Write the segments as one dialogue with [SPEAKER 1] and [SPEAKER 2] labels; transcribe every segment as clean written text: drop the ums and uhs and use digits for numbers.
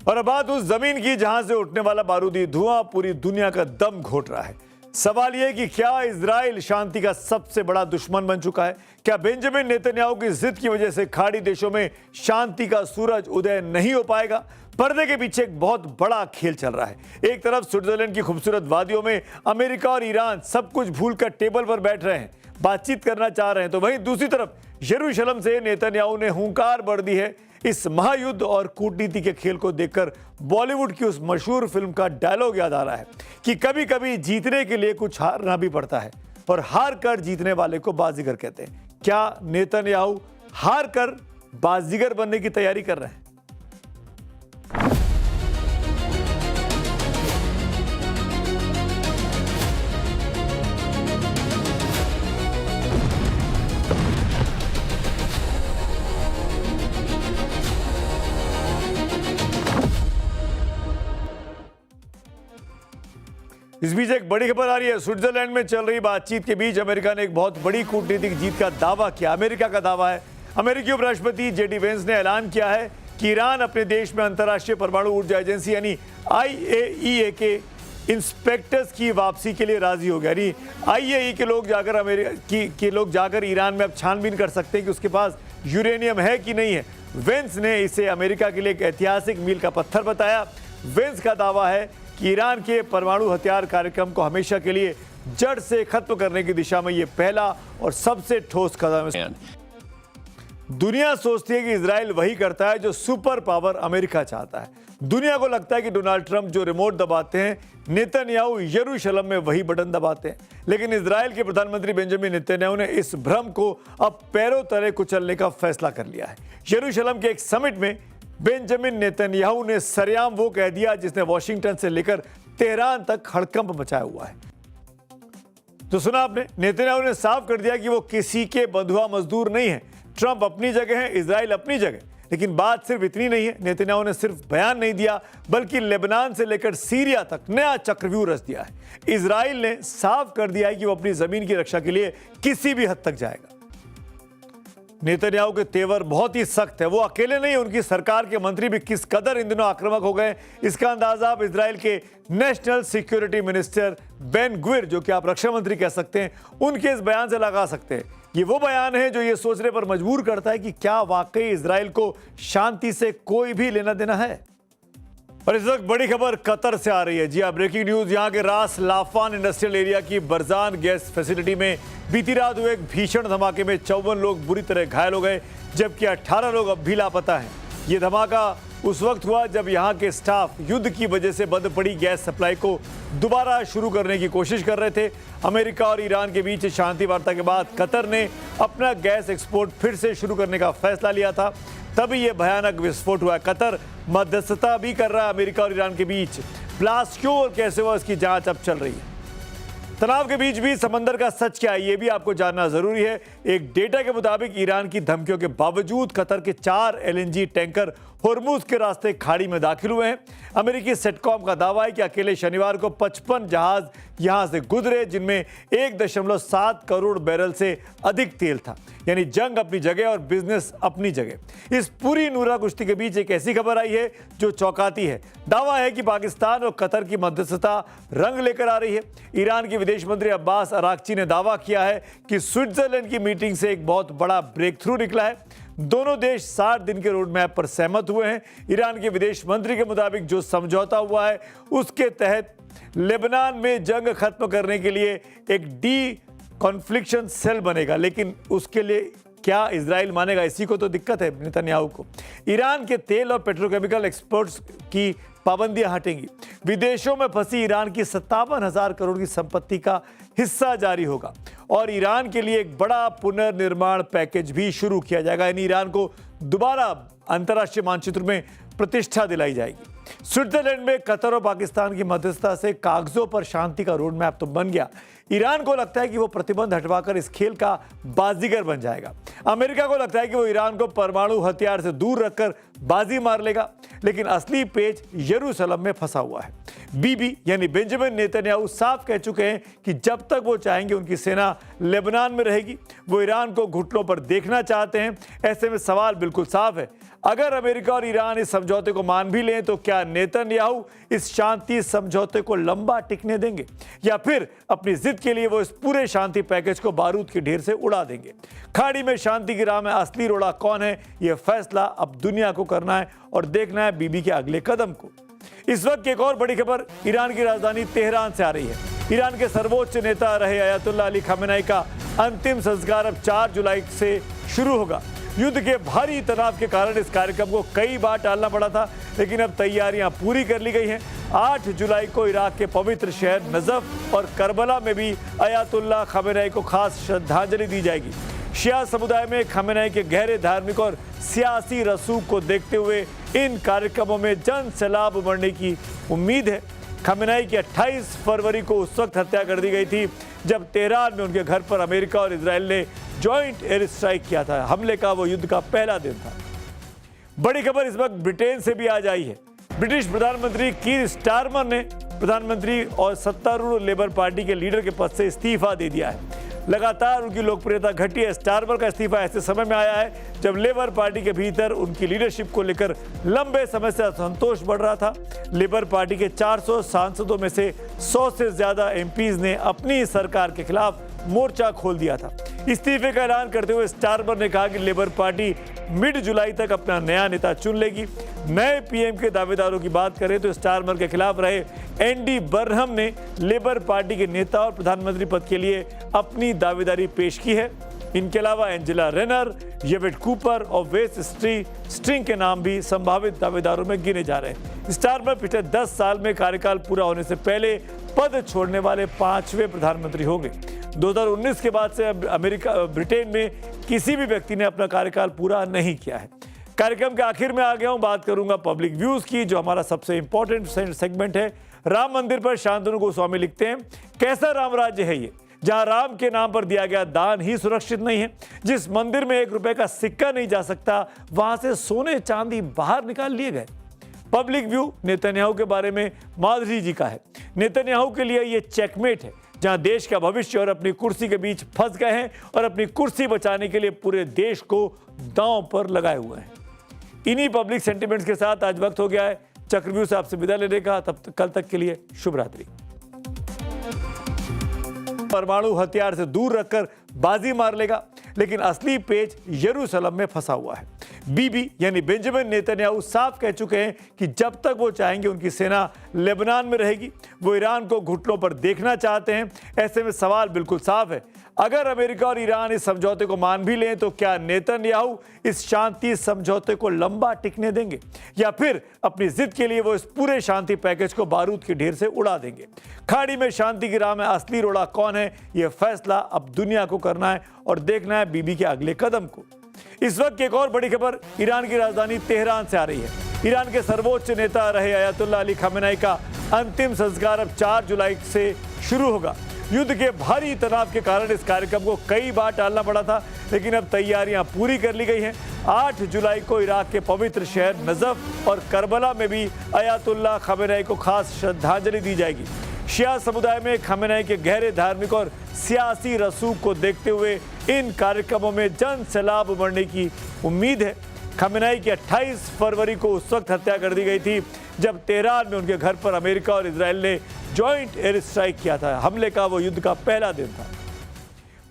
[SPEAKER 1] और अब बात उस जमीन की जहां से उठने वाला बारूदी धुआं पूरी दुनिया का दम घोट रहा है। सवाल यह कि क्या इजराइल शांति का सबसे बड़ा दुश्मन बन चुका है? क्या बेंजामिन नेतन्याहू की जिद की वजह से खाड़ी देशों में शांति का सूरज उदय नहीं हो पाएगा? पर्दे के पीछे एक बहुत बड़ा खेल चल रहा है। एक तरफ स्विट्जरलैंड की खूबसूरत वादियों में अमेरिका और ईरान सब कुछ भूलकर टेबल पर बैठ रहे हैं, बातचीत करना चाह रहे हैं, तो वहीं दूसरी तरफ यरूशलेम से नेतन्याहू ने हुंकार भर दी है। इस महायुद्ध और कूटनीति के खेल को देखकर बॉलीवुड की उस मशहूर फिल्म का डायलॉग याद आ रहा है कि कभी कभी जीतने के लिए कुछ हारना भी पड़ता है और हार कर जीतने वाले को बाजीगर कहते हैं। क्या नेतन्याहू हार कर बाजीगर बनने की तैयारी कर रहे हैं? इस बीच एक बड़ी खबर आ रही है। स्विट्जरलैंड में चल रही बातचीत के बीच अमेरिका ने एक बहुत बड़ी कूटनीतिक जीत का दावा किया। अमेरिका का दावा है, अमेरिकी उपराष्ट्रपति जेडी वेंस ने ऐलान किया है कि ईरान अपने देश में अंतर्राष्ट्रीय परमाणु ऊर्जा एजेंसी यानी IAEA के इंस्पेक्टर्स की वापसी के लिए राजी हो गया। यानी IAEA के लोग जाकर के लोग जाकर ईरान में अब छानबीन कर सकते हैं कि उसके पास यूरेनियम है कि नहीं है। वेंस ने इसे अमेरिका के लिए एक ऐतिहासिक मील का पत्थर बताया। वेंस का दावा है कि ईरान के परमाणु हथियार कार्यक्रम को हमेशा के लिए जड़ से खत्म करने की दिशा में यह पहला और सबसे ठोस कदम है। दुनिया सोचती है कि इजराइल वही करता है जो सुपर पावर अमेरिका चाहता है। दुनिया को लगता है कि डोनाल्ड ट्रंप जो रिमोट दबाते हैं, नेतन्याहू यरूशलेम में वही बटन दबाते हैं। लेकिन इजराइल के प्रधानमंत्री बेंजामिन नेतन्याहू ने इस भ्रम को अब पैरों तले कुचलने का फैसला कर लिया है। यरूशलेम के एक समिट में बेंजामिन नेतन्याहू ने सरेआम वो कह दिया जिसने वॉशिंगटन से लेकर तेहरान तक हड़कंप मचाया हुआ है। तो सुना आपने, नेतन्याहू ने साफ कर दिया कि वो किसी के बंधुआ मजदूर नहीं है। ट्रंप अपनी जगह है, इजराइल अपनी जगह। लेकिन बात सिर्फ इतनी नहीं है। नेतन्याहू ने सिर्फ बयान नहीं दिया बल्कि लेबनान से लेकर सीरिया तक नया चक्रव्यूह रच दिया है। इजराइल ने साफ कर दिया है कि वो अपनी जमीन की रक्षा के लिए किसी भी हद तक जाएगा। नेतन्याहू के तेवर बहुत ही सख्त है। वो अकेले नहीं, उनकी सरकार के मंत्री भी किस कदर इन दिनों आक्रामक हो गए, इसका अंदाजा आप इजराइल के national security minister Ben Gvir, जो कि आप रक्षा मंत्री कह सकते हैं, उनके इस बयान से लगा सकते हैं। ये वो बयान है जो ये सोचने पर मजबूर करता है कि क्या वाकई इजराइल को शांति से कोई भी लेना देना है। और इस वक्त बड़ी खबर कतर से आ रही है। जी हाँ, ब्रेकिंग न्यूज। यहाँ के रास लाफान इंडस्ट्रियल एरिया की बरजान गैस फैसिलिटी में बीती रात हुए एक भीषण धमाके में 54 लोग बुरी तरह घायल हो गए, जबकि 18 लोग अब भी लापता हैं। ये धमाका उस वक्त हुआ जब यहाँ के स्टाफ युद्ध की वजह से बंद पड़ी गैस सप्लाई को दोबारा शुरू करने की कोशिश कर रहे थे। अमेरिका और ईरान के बीच शांति वार्ता के बाद कतर ने अपना गैस एक्सपोर्ट फिर से शुरू करने का फैसला लिया था, तभी यह भयानक विस्फोट हुआ। कतर मध्यस्थता भी कर रहा है अमेरिका और ईरान के बीच। ब्लास्ट क्यों और कैसे हुआ, इसकी जांच अब चल रही है। तनाव के बीच भी समंदर का सच क्या है, यह भी आपको जानना जरूरी है। एक डेटा के मुताबिक ईरान की धमकियों के बावजूद कतर के 4 LNG टैंकर होर्मुज के रास्ते खाड़ी में दाखिल हुए हैं। अमेरिकी सेटकॉम का दावा है कि अकेले शनिवार को 55 जहाज यहां से गुजरे, जिनमें 1.7 करोड़ बैरल से अधिक तेल था। यानी जंग अपनी जगह और बिजनेस अपनी जगह। इस पूरी नूरा कुश्ती के बीच एक ऐसी खबर आई है जो चौंकाती है। दावा है कि पाकिस्तान और कतर की मध्यस्थता रंग लेकर आ रही है। ईरान के विदेश मंत्री अब्बास अराक्ची ने दावा किया है कि स्विट्जरलैंड की मीटिंग से एक बहुत बड़ा ब्रेक थ्रू निकला है। दोनों देश 60 दिन के रोड मैप पर सहमत हुए हैं। ईरान के विदेश मंत्री के मुताबिक जो समझौता हुआ है उसके तहत लेबनान में जंग खत्म करने के लिए एक डी कॉन्फ्लिक्शन सेल बनेगा। लेकिन उसके लिए क्या इजराइल मानेगा, इसी को तो दिक्कत है नेतन्याहू को। ईरान के तेल और पेट्रोकेमिकल एक्सपोर्ट्स की पाबंदियां हटेंगी। विदेशों में फंसी ईरान की 57,000 करोड़ की संपत्ति का हिस्सा जारी होगा और ईरान के लिए एक बड़ा पुनर्निर्माण पैकेज भी शुरू किया जाएगा। यानी ईरान को दोबारा अंतर्राष्ट्रीय मानचित्र में प्रतिष्ठा दिलाई जाएगी। स्विट्जरलैंड में कतर और पाकिस्तान की मध्यस्थता से कागजों पर शांति का रोड मैप तो बन गया। ईरान को लगता है कि वो प्रतिबंध हटवाकर इस खेल का बाजीगर बन जाएगा। अमेरिका को लगता है कि वो ईरान को परमाणु हथियार से दूर रखकर बाजी मार लेगा। लेकिन असली पेच यरूशलेम में फंसा हुआ है। बीबी यानी बेंजामिन नेतन्याहू साफ कह चुके हैं कि जब तक वो चाहेंगे उनकी सेना लेबनान में रहेगी। वो ईरान को घुटनों पर देखना चाहते हैं। ऐसे में सवाल बिल्कुल साफ है, अगर अमेरिका और ईरान इस समझौते को मान भी लें तो क्या नेतन्याहू इस शांति समझौते को लंबा टिकने देंगे या फिर अपनी जिद के लिए वो इस पूरे शांति पैकेज को बारूद के ढेर से उड़ा देंगे। खाड़ी में शांति की राह में असली रोड़ा कौन है, यह फैसला अब दुनिया को करना है और देखना है बीबी के अगले कदम को। इस वक्त की एक और बड़ी खबर ईरान की राजधानी तेहरान से आ रही है। ईरान के सर्वोच्च नेता रहे अयतुल्ला अली खामेनेई का अंतिम संस्कार अब 4 जुलाई से शुरू होगा। युद्ध के भारी तनाव के कारण इस कार्यक्रम को कई बार टालना पड़ा था, लेकिन अब तैयारियां पूरी कर ली गई हैं। 8 जुलाई को इराक के पवित्र शहर नजफ और करबला में भी अयतुल्ला खामेनेई को खास श्रद्धांजलि दी जाएगी। शिया समुदाय में खामेनेई के गहरे धार्मिक और सियासी रसूख को देखते हुए इन कार्यक्रमों में जन सैलाब बढ़ने की उम्मीद है। खामेनेई की 28 फरवरी को उस वक्त हत्या कर दी गई थी जब तेहरान में उनके घर पर अमेरिका और इजराइल ने जॉइंट एयर स्ट्राइक किया था। हमले का वो युद्ध का पहला दिन था। बड़ी खबर इस वक्त ब्रिटेन से भी आज आई है। ब्रिटिश प्रधानमंत्री कीर स्टारमर ने प्रधानमंत्री और सत्तारूढ़ लेबर पार्टी के लीडर के पद से इस्तीफा दे दिया है। लगातार उनकी लोकप्रियता घटी है। स्टारमर का इस्तीफा ऐसे समय में आया है जब लेबर पार्टी के भीतर उनकी लीडरशिप को लेकर लंबे समय से असंतोष बढ़ रहा था। लेबर पार्टी के 400 सांसदों में से 100 से ज्यादा एमपीज ने अपनी सरकार के खिलाफ मोर्चा खोल दिया था। इस्तीफे का ऐलान करते हुए स्टारमर ने कहा कि लेबर पार्टी मिड जुलाई तक अपना नया नेता चुन लेगी। नए पीएम के दावेदारों की बात करें तो स्टारमर के खिलाफ रहे एंडी बर्नहम ने लेबर पार्टी के नेता और प्रधानमंत्री पद के लिए अपनी दावेदारी पेश की है। इनके अलावा एंजेला रेनर, येवेट कूपर और वेस स्ट्रिंग के नाम भी संभावित दावेदारों में गिने जा रहे हैं। स्टारमर पिछले 10 साल में कार्यकाल पूरा होने से पहले पद छोड़ने वाले 5वें प्रधानमंत्री होंगे। 2019 के बाद से ब्रिटेन में किसी भी व्यक्ति ने अपना कार्यकाल पूरा नहीं किया है। कार्यक्रम के आखिर में आ गया हूं, बात करूंगा पब्लिक व्यूज की, जो हमारा सबसे इंपॉर्टेंट सेगमेंट है। राम मंदिर पर शांतनु गोस्वामी लिखते हैं, कैसा राम राज्य है ये, जहां राम के नाम पर दिया गया दान ही सुरक्षित नहीं है। जिस मंदिर में 1 रुपए का सिक्का नहीं जा सकता, वहां से सोने चांदी बाहर निकाल लिए गए। पब्लिक व्यू नेतन्याहू के बारे में माधुरी जी का है। नेतन्याहू के लिए ये चेकमेट है, जहां देश का भविष्य और अपनी कुर्सी के बीच फंस गए हैं और अपनी कुर्सी बचाने के लिए पूरे देश को दांव पर लगाए हुए हैं। इन्हीं पब्लिक सेंटिमेंट्स के साथ आज वक्त हो गया है चक्रव्यूह से आपसे विदा लेने का। तब कल तक के लिए शुभ रात्रि। परमाणु हथियार से दूर रखकर बाजी मार लेगा, लेकिन असली पेच यरूशलेम में फंसा हुआ है। बीबी यानी बेंजामिन नेतन्याहू साफ कह चुके हैं कि जब तक वो चाहेंगे उनकी सेना लेबनान में रहेगी। वो ईरान को घुटनों पर देखना चाहते हैं। ऐसे में सवाल बिल्कुल साफ है, अगर अमेरिका और ईरान इस समझौते को मान भी लें तो क्या नेतन्याहू इस शांति समझौते को लंबा टिकने देंगे या फिर अपनी जिद के लिए वो इस पूरे शांति पैकेज को बारूद के ढेर से उड़ा देंगे। खाड़ी में शांति की राह में असली रोड़ा कौन है, यह फैसला अब दुनिया को करना है और देखना है बीबी के अगले कदम को। इस वक्त की एक और बड़ी खबर ईरान की राजधानी तेहरान से आ रही है। ईरान के सर्वोच्च नेता रहे अयतुल्ला अली खामेनेई का अंतिम संस्कार अब 4 जुलाई से शुरू होगा। युद्ध के भारी तनाव के कारण इस कार्यक्रम को कई बार टालना पड़ा था, लेकिन अब तैयारियां पूरी कर ली गई हैं। 8 जुलाई को इराक के पवित्र शहर नजफ और करबला में भी अयतुल्ला खामेनेई को खास श्रद्धांजलि दी जाएगी। शिया समुदाय में खामेनेई के गहरे धार्मिक और सियासी रसूख को देखते हुए इन कार्यक्रमों में जन सैलाब बढ़ने की उम्मीद है। खामेनेई की 28 फरवरी को उस वक्त हत्या कर दी गई थी जब तेहरान में उनके घर पर अमेरिका और इजराइल ने जॉइंट एयर स्ट्राइक किया था। हमले का वो युद्ध का पहला दिन था।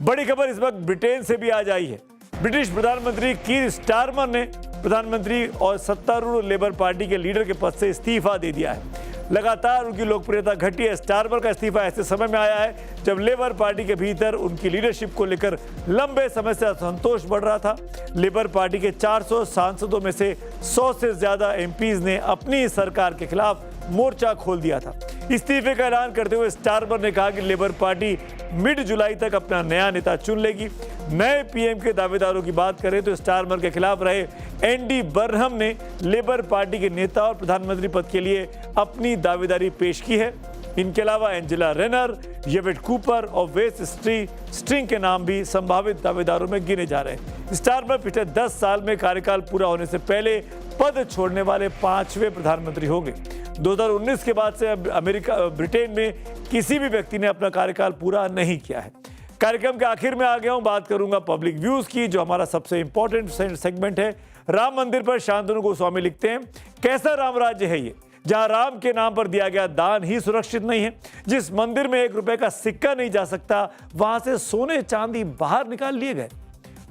[SPEAKER 1] बड़ी खबर इस वक्त ब्रिटेन से भी आज आई है। ब्रिटिश प्रधानमंत्री कीर स्टारमर ने प्रधानमंत्री और सत्तारूढ़ लेबर पार्टी के लीडर के पद से इस्तीफा दे दिया है। लगातार उनकी लोकप्रियता घटी है। स्टारमर का इस्तीफा ऐसे समय में आया है जब लेबर पार्टी के भीतर उनकी लीडरशिप को लेकर लंबे समय से असंतोष बढ़ रहा था। लेबर पार्टी के 400 सांसदों में से 100 से ज्यादा एमपीज ने अपनी सरकार के खिलाफ मोर्चा खोल दिया था। इस्तीफे का ऐलान करते हुए स्टारमर ने कहा कि लेबर पार्टी मिड जुलाई तक अपना नया नेता चुन लेगी। नए पीएम के दावेदारों की बात करें तो स्टारमर के खिलाफ रहे एंडी बर्नहम ने लेबर पार्टी के नेता और प्रधानमंत्री पद के लिए अपनी दावेदारी पेश की है। इनके अलावा एंजेला रेनर, येवेट कूपर और वेस स्ट्रिंग के नाम भी संभावित दावेदारों में गिने जा रहे हैं। स्टारमर पिछले 10 साल में कार्यकाल पूरा होने से पहले पद छोड़ने वाले 5वें प्रधानमंत्री होंगे। 2019 के बाद से ब्रिटेन में किसी भी व्यक्ति ने अपना कार्यकाल पूरा नहीं किया है। कार्यक्रम के आखिर में आ गया हूं, बात करूंगा पब्लिक व्यूज की, जो हमारा सबसे इंपॉर्टेंट सेगमेंट है। राम मंदिर पर शांतनु गोस्वामी लिखते हैं, कैसा राम राज्य है ये, जहां राम के नाम पर दिया गया दान ही सुरक्षित नहीं है। जिस मंदिर में 1 रुपए का सिक्का नहीं जा सकता, वहां से सोने चांदी बाहर निकाल लिए गए।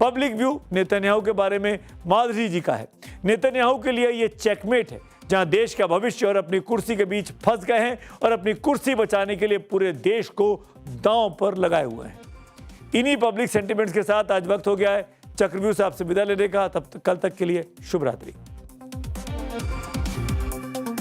[SPEAKER 1] पब्लिक व्यू नेतन्याहू के बारे में माधुरी जी का है, नेतन्याहू के लिए ये चेकमेट है, जहां देश का भविष्य और अपनी कुर्सी के बीच फंस गए हैं और अपनी कुर्सी बचाने के लिए पूरे देश को दांव पर लगाए हुए हैं। इन्हीं पब्लिक सेंटिमेंट्स के साथ आज वक्त हो गया है चक्रव्यूह से आपसे विदा लेने का। तब तक कल तक के लिए शुभ रात्रि।